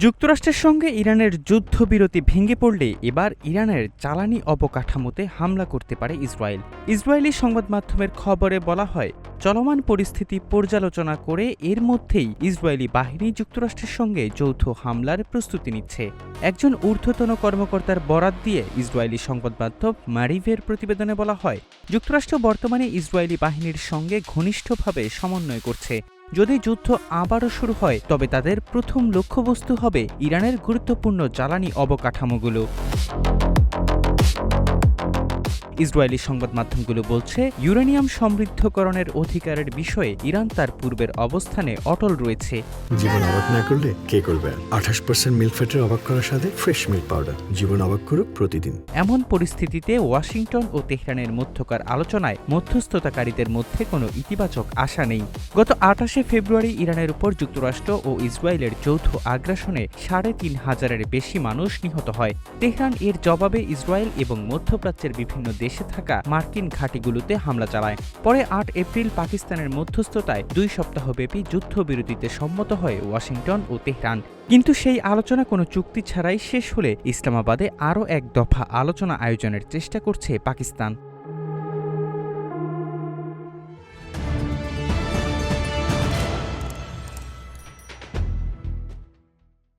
যুক্তরাষ্ট্রের সঙ্গে ইরানের যুদ্ধবিরতি ভেঙে পড়লে এবার ইরানের জ্বালানি অবকাঠামোতে হামলা করতে পারে ইসরায়েল। ইসরায়েলি সংবাদ মাধ্যমের খবরে বলা হয়, চলমান পরিস্থিতি পর্যালোচনা করে এর মধ্যেই ইসরায়েলি বাহিনী যুক্তরাষ্ট্রের সঙ্গে যৌথ হামলার প্রস্তুতি নিচ্ছে। একজন ঊর্ধ্বতন কর্মকর্তার বরাত দিয়ে ইসরায়েলি সংবাদ মাধ্যম মারিভের প্রতিবেদনে বলা হয়, যুক্তরাষ্ট্র বর্তমানে ইসরায়েলি বাহিনীর সঙ্গে ঘনিষ্ঠভাবে সমন্বয় করছে। যদি যুদ্ধ আবারও শুরু হয় তবে তাদের প্রথম লক্ষ্যবস্তু হবে ইরানের গুরুত্বপূর্ণ জ্বালানি অবকাঠামোগুলো। ইসরায়েলি সংবাদ মাধ্যমগুলো বলছে, ইউরেনিয়াম সমৃদ্ধকরণের অধিকারের বিষয়ে ইরান তার পূর্বের অবস্থানে অটল রয়েছে। জীবন অবাক না করলে কে করবে? 28% মিল্ক ফ্যাটের অবাক করার সাথে ফ্রেশ মিল্ক পাউডার। জীবন অবাক করুক প্রতিদিন। এমন পরিস্থিতিতে ওয়াশিংটন ও তেহরানের মধ্যকার আলোচনায় মধ্যস্থতাকারীদের মধ্যে কোনো ইতিবাচক আশা নেই। গত 28শে ফেব্রুয়ারি ইরানের উপর যুক্তরাষ্ট্র ও ইসরায়েলের যৌথ আগ্রাসনে ৩৫০০০-এর বেশি মানুষ নিহত হয়। তেহরান এর জবাবে ইসরায়েল এবং মধ্যপ্রাচ্যের বিভিন্ন দেশে থাকা মার্কিন ঘাঁটিগুলোতে হামলা চালায়। পরে ৮ এপ্রিল পাকিস্তানের মধ্যস্থতায় ২ সপ্তাহব্যাপী যুদ্ধবিরতিতে সম্মত হয় ওয়াশিংটন ও তেহরান। কিন্তু সেই আলোচনা কোনো চুক্তি ছাড়াই শেষ হলে ইসলামাবাদে আরও এক দফা আলোচনা আয়োজনের চেষ্টা করছে পাকিস্তান।